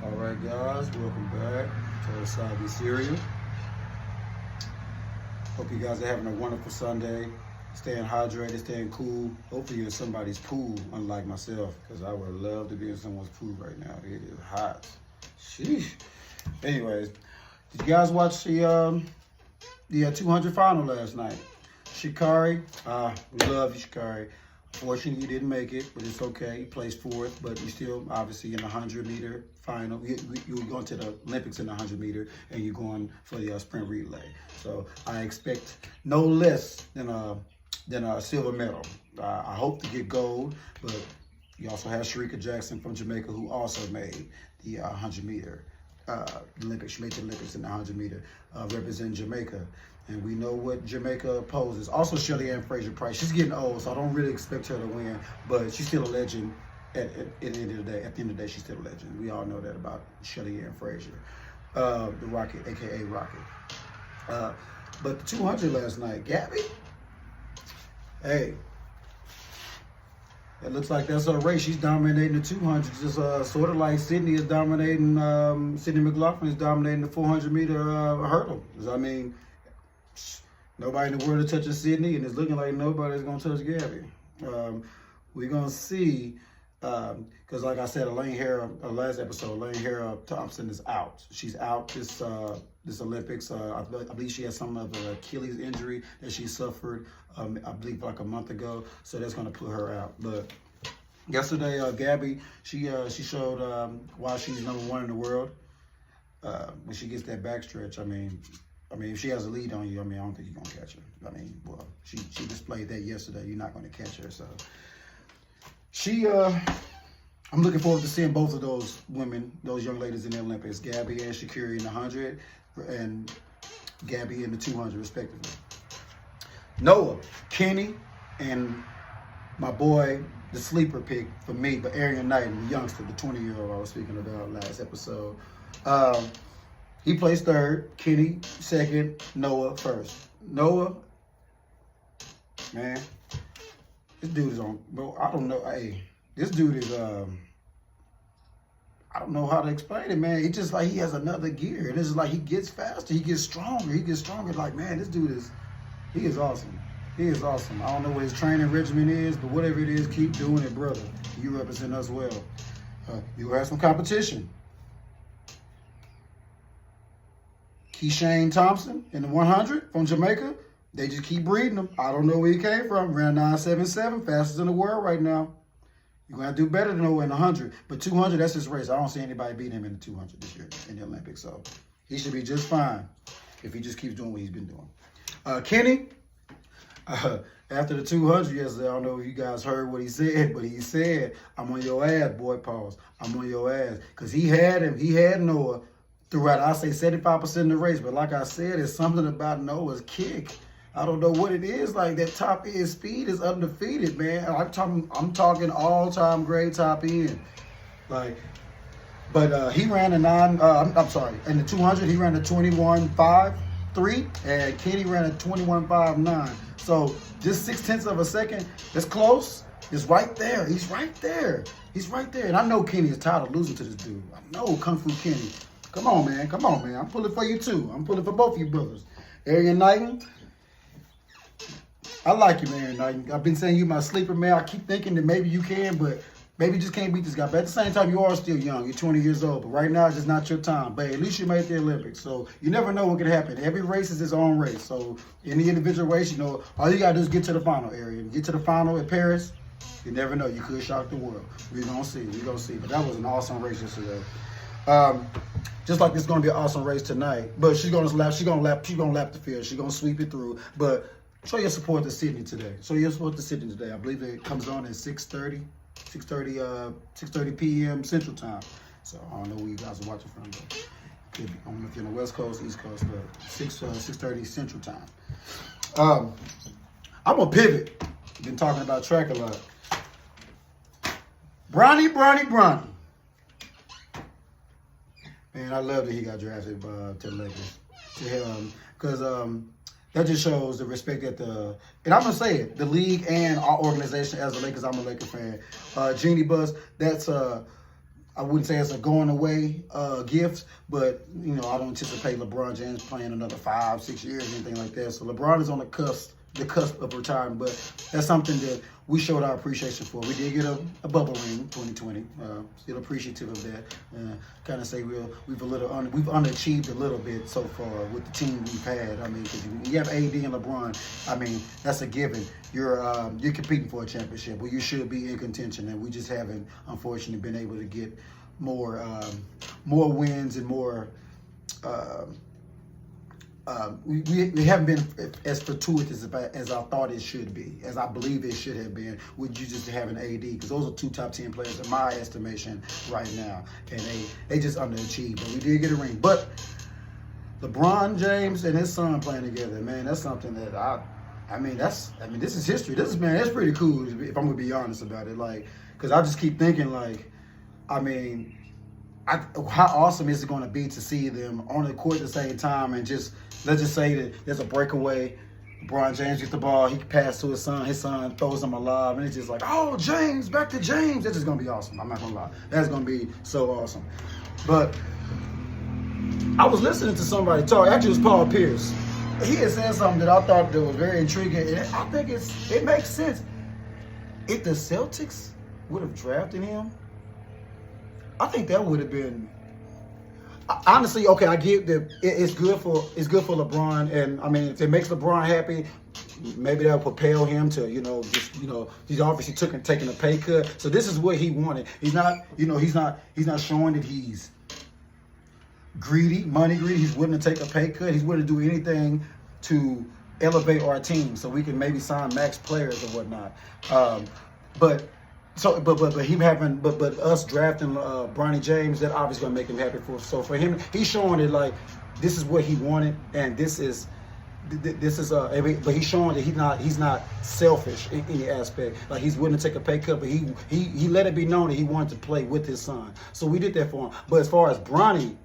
All right, guys, welcome back to Wasabi Cereal. Hope you guys are having a wonderful Sunday. Staying hydrated, staying cool. Hopefully you're in somebody's pool, unlike myself, because I would love to be in someone's pool right now. It is hot. Sheesh. Anyways, did you guys watch the 200 final last night? ShaCarri, we love you, ShaCarri. Unfortunately, you didn't make it, but it's okay. You placed fourth, but you're still obviously in the 100-meter final. You're going to the Olympics in the 100-meter, and you're going for the sprint relay. So I expect no less than a silver medal. I hope to get gold, but you also have Sharika Jackson from Jamaica, who also made the 100-meter Olympics. She made the Olympics in the 100-meter, representing Jamaica. And we know what Jamaica poses. Also, Shelly Ann Fraser-Price. She's getting old, so I don't really expect her to win, but she's still a legend at the end of the day. At the end of the day, she's still a legend. We all know that about Shelly Ann Fraser, the Rocket, a.k.a. Rocket. But the 200 last night, Gabby, hey, it looks like that's her race. She's dominating the 200, just sort of like Sydney is dominating, Sydney McLaughlin is dominating the 400-meter hurdle. I mean, nobody in the world is touching Sydney, and it's looking like nobody's going to touch Gabby. We're going to see, because like I said, last episode, Elaine Hara Thompson is out. She's out this Olympics. I believe she has some of an Achilles injury that she suffered, I believe like a month ago. So that's going to put her out. But yesterday, Gabby, she showed why she's #1 in the world. When she gets that backstretch, I mean, if she has a lead on you, I don't think you're going to catch her. Well, she displayed that yesterday. You're not going to catch her. So I'm looking forward to seeing both of those women, those young ladies in the Olympics, Gabby and ShaCarri in the 100 and Gabby in the 200, respectively. Noah, Kenny, and my boy, the sleeper pick for me, but Arian Knighton, the youngster, the 20-year-old I was speaking about last episode. He placed third, Kenny second, Noah first. Noah, man, this dude is on, bro, I don't know, this dude is, I don't know how to explain it, man. It's just like he has another gear. And it's like he gets faster, he gets stronger. Like, man, this dude he is awesome. He is awesome. I don't know what his training regimen is, but whatever it is, keep doing it, brother. You represent us well. You have some competition. Keishane Thompson in the 100 from Jamaica. They just keep breeding him. I don't know where he came from. Ran 9.77, fastest in the world right now. You're going to do better than Noah in the 100. But 200, that's his race. I don't see anybody beating him in the 200 this year in the Olympics. So he should be just fine if he just keeps doing what he's been doing. Kenny, after the 200 yesterday, I don't know if you guys heard what he said, but he said, I'm on your ass, boy, pause. I'm on your ass. Because he had Noah throughout, I say 75% of the race. But like I said, it's something about Noah's kick. I don't know what it is. Like, that top end speed is undefeated, man. I'm talking all-time great top end. Like, but he ran a in the 200, he ran a 21.53, and Kenny ran a 21.59. So just 0.6 of a second. That's close. It's right there. He's right there. And I know Kenny is tired of losing to this dude. I know Kung Fu Kenny. Come on, man. I'm pulling for you, too. I'm pulling for both of you brothers. Arian Knighton, I like you, man. I've been saying you my sleeper, man. I keep thinking that maybe you can, but maybe you just can't beat this guy. But at the same time, you are still young. You're 20 years old. But right now, it's just not your time. But at least you made the Olympics. So you never know what can happen. Every race is its own race. So in the individual race, all you got to do is get to the final area. Get to the final at Paris. You never know. You could shock the world. We're going to see. But that was an awesome race yesterday. Just like it's going to be an awesome race tonight. But she's going to lap the field. She's going to sweep it through. But show your support to Sydney today. I believe it comes on at 6:30 p.m. Central Time. So I don't know where you guys are watching from, but I don't know if you're on the West Coast, East Coast, but 6:30 Central Time. I'm gonna pivot. Been talking about track a lot. Bronny. Man, I love that he got drafted to the Lakers. Because that just shows the respect that and I'm going to say it, the league and our organization as a Lakers, I'm a Laker fan. Jeannie Buss, that's I wouldn't say it's a going away gift, but I don't anticipate LeBron James playing another 5-6 years or anything like that. So LeBron is on the cusp of retirement, but that's something that we showed our appreciation for. We did get a bubble ring in 2020. Still appreciative of that. Kind of say we've underachieved a little bit so far with the team we've had. I mean, because you have AD and LeBron. I mean, that's a given. You're competing for a championship. Well, you should be in contention, and we just haven't, unfortunately, been able to get more wins and more. We haven't been as fortuitous as I thought it should be, as I believe it should have been, with you just having AD, because those are 2 top 10 players in my estimation right now, and they just underachieved. But we did get a ring. But LeBron James and his son playing together, man, that's something that this is history. That's pretty cool, if I'm gonna be honest about it. Like, because I just keep thinking, like, how awesome is it going to be to see them on the court at the same time, and let's just say that there's a breakaway, LeBron James gets the ball, he can pass to his son throws him a lob, and it's just like, oh, James, back to James. That's just going to be awesome. I'm not going to lie. That's going to be so awesome. But I was listening to somebody talk, actually it was Paul Pierce. He had said something that I thought that was very intriguing, and I think it makes sense. If the Celtics would have drafted him, I think that would have been, honestly, okay, I get that it's good for LeBron, and I mean, if it makes LeBron happy, maybe that'll propel him to, he's obviously taking a pay cut. So this is what he wanted. He's not showing that he's money greedy. He's willing to take a pay cut. He's willing to do anything to elevate our team so we can maybe sign max players or whatnot. But us drafting Bronny James, that obviously gonna make him happy for him. He's showing it like this is what he wanted, and this is but he's showing that he's not selfish in any aspect. Like, he's willing to take a pay cut, but he let it be known that he wanted to play with his son. So we did that for him. But as far as Bronny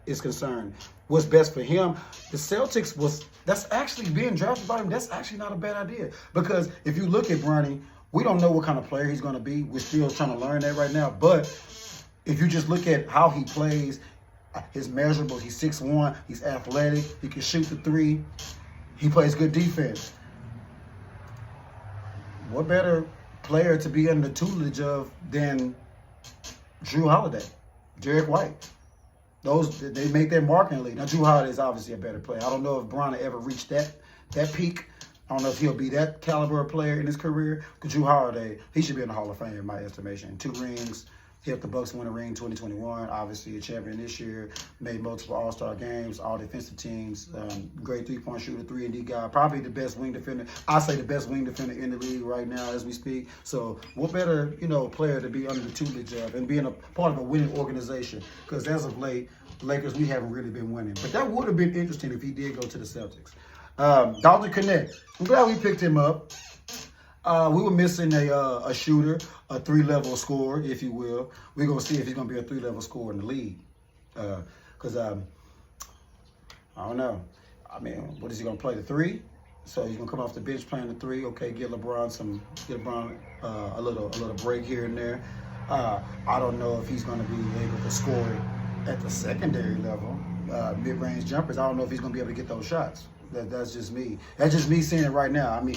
is concerned, what's best for him, the Celtics that's actually being drafted by him. That's actually not a bad idea, because if you look at Bronny, we don't know what kind of player he's going to be. We're still trying to learn that right now. But if you just look at how he plays, his measurables, he's 6'1", he's athletic, he can shoot the 3, he plays good defense. What better player to be under the tutelage of than Drew Holiday, Derek White? They make their mark in the league. Now, Drew Holiday is obviously a better player. I don't know if Bronny ever reached that peak. I don't know if he'll be that caliber of player in his career. Because Drew Holiday, he should be in the Hall of Fame in my estimation. 2 rings. He helped the Bucks win a ring in 2021. Obviously a champion this year. Made multiple All-Star games, all defensive teams. Great 3-point shooter, 3-and-D guy. Probably the best wing defender. I say the best wing defender in the league right now as we speak. So what better, player to be under the tutelage of and being a part of a winning organization? Because as of late, the Lakers, we haven't really been winning. But that would have been interesting if he did go to the Celtics. Dalton Connect. I'm glad we picked him up. We were missing a shooter, a 3-level scorer, if you will. We're going to see if he's going to be a 3-level scorer in the league. Because, I don't know. I mean, what is he going to play, the 3? So he's going to come off the bench playing the 3. Okay, get LeBron a little break here and there. I don't know if he's going to be able to score it at the secondary level. Mid-range jumpers, I don't know if he's going to be able to get those shots. That's just me. That's just me saying it right now. I mean,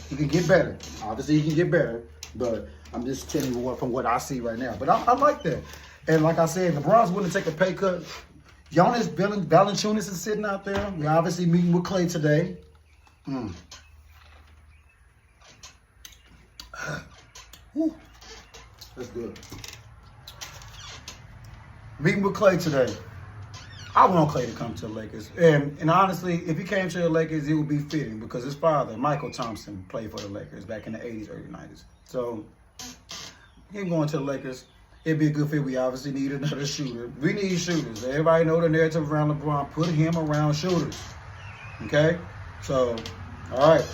he can get better. Obviously, he can get better. But I'm just telling you from what I see right now. But I like that. And like I said, LeBron's willing to take a pay cut. Jonas Valanciunas is sitting out there. We're obviously meeting with Clay today. That's good. Meeting with Clay today. I want Clay to come to the Lakers. And honestly, if he came to the Lakers, it would be fitting because his father, Michael Thompson, played for the Lakers back in the 80s, early 90s. So, him going to the Lakers, it'd be a good fit. We obviously need another shooter. We need shooters. Everybody know the narrative around LeBron. Put him around shooters. Okay? So, all right.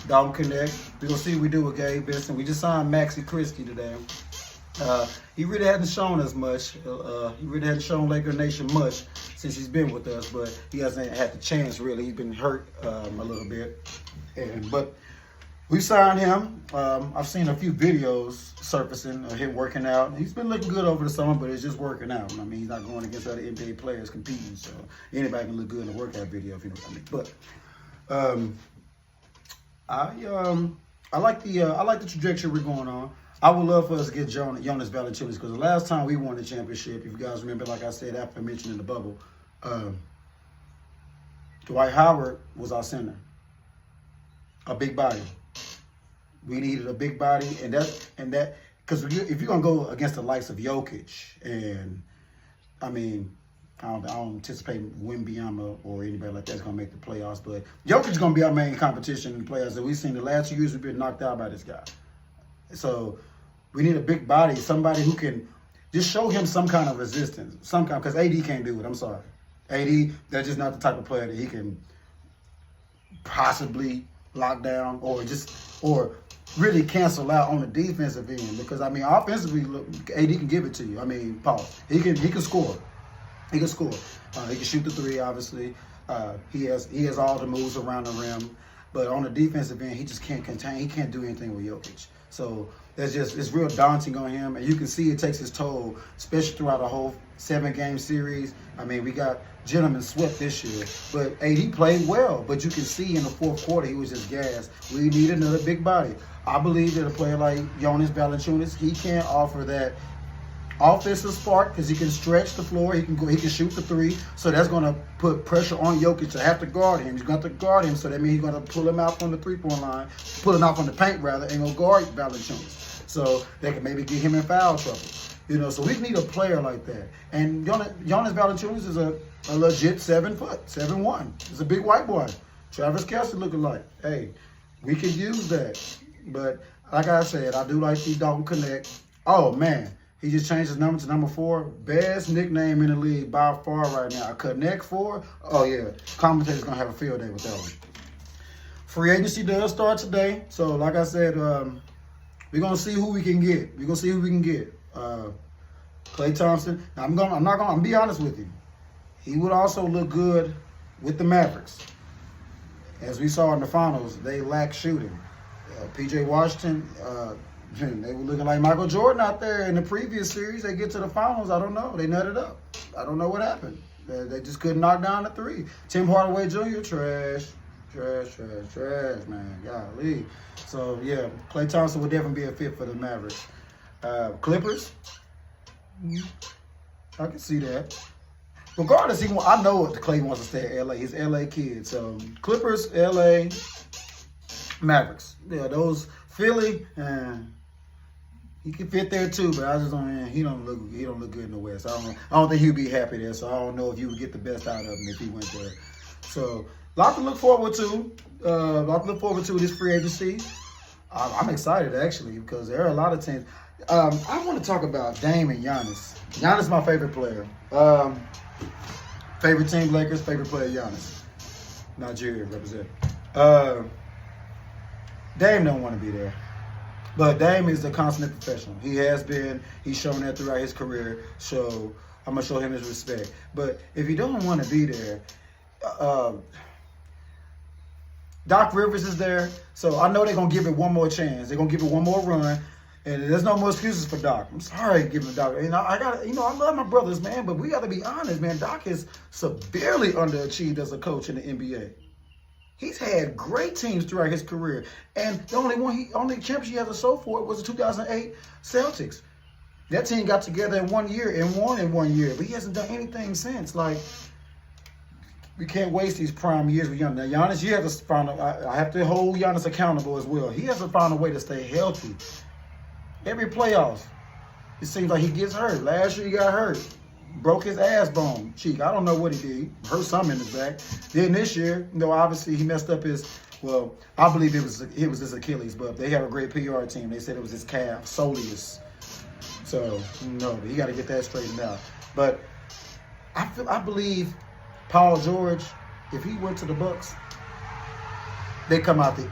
Dalton Connect. We're going to see what we do with Gabe Vincent. We just signed Maxi Christie today. He really hasn't shown us much. He really hasn't shown Laker Nation much since he's been with us, but he hasn't had the chance really. He's been hurt a little bit. But We signed him. I've seen a few videos surfacing of him working out. He's been looking good over the summer, but it's just working out. I mean, he's not going against other NBA players competing, so anybody can look good in a workout video if you know what I mean. But I like the trajectory we're going on. I would love for us to get Jonas Valanciunas because the last time we won the championship, if you guys remember, like I said after I mentioned in the bubble, Dwight Howard was our center, a big body. We needed a big body, and that because if you're gonna go against the likes of Jokic, and I mean, I don't anticipate Wembanyama or anybody like that's gonna make the playoffs, but Jokic is gonna be our main competition in the playoffs. And we've seen the last 2 years we've been knocked out by this guy. So we need a big body, somebody who can just show him some kind of resistance, because AD can't do it. I'm sorry, AD, that's just not the type of player that he can possibly lock down or really cancel out on the defensive end. Because I mean, offensively, look, AD can give it to you. I mean, Paul, he can score. He can score. He can shoot the three. Obviously, he has all the moves around the rim. But on the defensive end, he just can't contain. He can't do anything with Jokic. So it's real daunting on him, and you can see it takes its toll, especially throughout a whole 7-game series. I mean, we got gentlemen swept this year, but AD played well. But you can see in the fourth quarter he was just gassed. We need another big body. I believe that a player like Jonas Valanciunas, he can offer that offensive spark because he can stretch the floor. He can shoot the three. So that's going to put pressure on Jokic to have to guard him. He's going to have to guard him. So that means he's going to pull him out from the three-point line, pull him out from the paint rather, and go guard Valanciunas. So they can maybe get him in foul trouble. So we need a player like that. And Jonas Valanciunas is a legit 7', 7'1". He's a big white boy. Travis Kelce looking like. Hey, we could use that. But like I said, I do like the Dalton Connect. Oh man, he just changed his number to number 4. Best nickname in the league by far right now. A Connect 4. Oh yeah, commentators gonna have a field day with that one. Free agency does start today, so like I said, we're gonna see who we can get. We're gonna see who we can get. Klay Thompson. Now, I'm gonna be honest with you. He would also look good with the Mavericks. As we saw in the finals, they lack shooting. PJ Washington, they were looking like Michael Jordan out there in the previous series. They get to the finals, I don't know. They nutted up. I don't know what happened. They just couldn't knock down the three. Tim Hardaway Jr., trash, man. Golly. So, yeah, Klay Thompson would definitely be a fit for the Mavericks. Clippers, I can see that. Regardless, I know what Klay wants to stay in LA. He's an LA kid. So, Clippers, LA, Mavericks. Yeah, those Philly, he can fit there too, but I just don't. He don't look good in the West. I don't think he'd be happy there. So I don't know if you would get the best out of him if he went there. So a lot to look forward to. This free agency. I'm excited actually because there are a lot of teams. I want to talk about Dame and Giannis. Giannis is my favorite player. Favorite team Lakers. Favorite player Giannis. Nigeria represent. Dame don't want to be there. But Dame is a consummate professional. He has been. He's shown that throughout his career. So I'm going to show him his respect. But if you don't want to be there, Doc Rivers is there. So I know they're going to give it one more chance. They're going to give it one more run. And there's no more excuses for Doc. I'm sorry giving Doc. I love my brothers, man. But we got to be honest, man. Doc is severely underachieved as a coach in the NBA. He's had great teams throughout his career, and the only championship he has a show for it was the 2008 Celtics. That team got together in 1 year and won in 1 year, but he hasn't done anything since. Like, we can't waste these prime years with Giannis. Now, Giannis, you have to find. I have to hold Giannis accountable as well. He has to find a way to stay healthy. Every playoffs, it seems like he gets hurt. Last year he got hurt. Broke his ass bone cheek. I don't know what he did. Hurt something in his back. Then this year, obviously he messed up I believe it was his Achilles, but they have a great PR team. They said it was his calf, soleus. So, he got to get that straightened out. But I believe Paul George, if he went to the Bucks, they come out the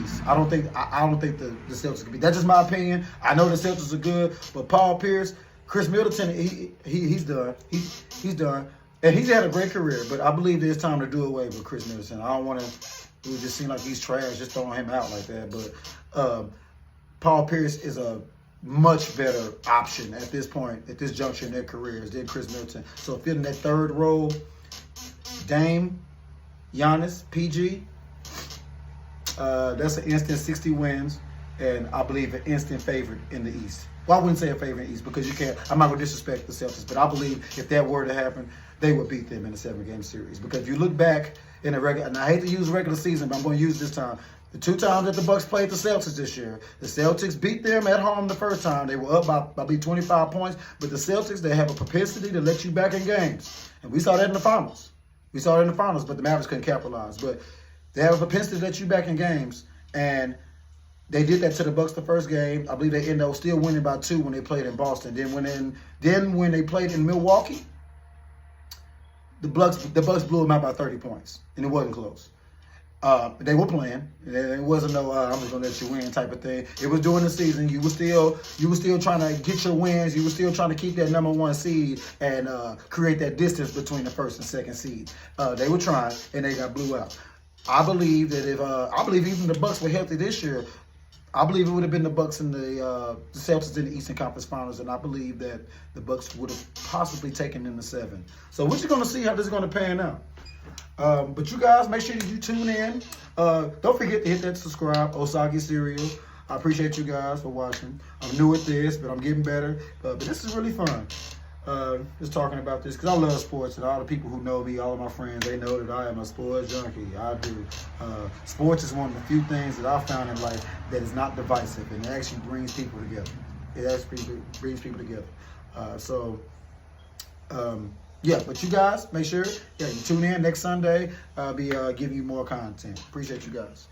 East. I don't think the Celtics could be. That's just my opinion. I know the Celtics are good, but Paul Pierce, Chris Middleton, he's done. He's done. And he's had a great career, but I believe it's time to do away with Chris Middleton. I don't want to It would just seem like he's trash, just throwing him out like that. But Paul Pierce is a much better option at this point, at this juncture in their careers than Chris Middleton. So if you're in that third role, Dame, Giannis, PG, that's an instant 60 wins, and I believe an instant favorite in the East. Well, I wouldn't say a favorite in the East because you can't. I'm not going to disrespect the Celtics, but I believe if that were to happen, they would beat them in a 7-game series. Because if you look back in a regular, and I hate to use regular season, but I'm going to use this time. The 2 times that the Bucks played the Celtics this year, the Celtics beat them at home the first time. They were up by probably 25 points, but the Celtics, they have a propensity to let you back in games. And we saw that in the finals. But the Mavericks couldn't capitalize. But they have a propensity to let you back in games, and they did that to the Bucks the first game. I believe they ended up still winning by 2 when they played in Boston. Then when they played in Milwaukee, the Bucks blew them out by 30 points, and it wasn't close. They were playing. It wasn't no I'm just gonna let you win type of thing. It was during the season. You were still trying to get your wins. You were still trying to keep that #1 seed and create that distance between the first and second seed. They were trying, and they got blew out. I believe that I believe even the Bucks were healthy this year, I believe it would have been the Bucks and the Celtics in the Eastern Conference Finals, and I believe that the Bucks would have possibly taken them to 7. So we're just going to see how this is going to pan out. But you guys, make sure that you tune in. Don't forget to hit that subscribe, Osagi Cereal. I appreciate you guys for watching. I'm new at this, but I'm getting better. But this is really fun. Just talking about this because I love sports, and all the people who know me, all of my friends, they know that I am a sports junkie. I do. Sports is one of the few things that I found in life that is not divisive, and it actually brings people together. It actually brings people together. Yeah, but you guys, make sure you tune in next Sunday. I'll be giving you more content. Appreciate you guys.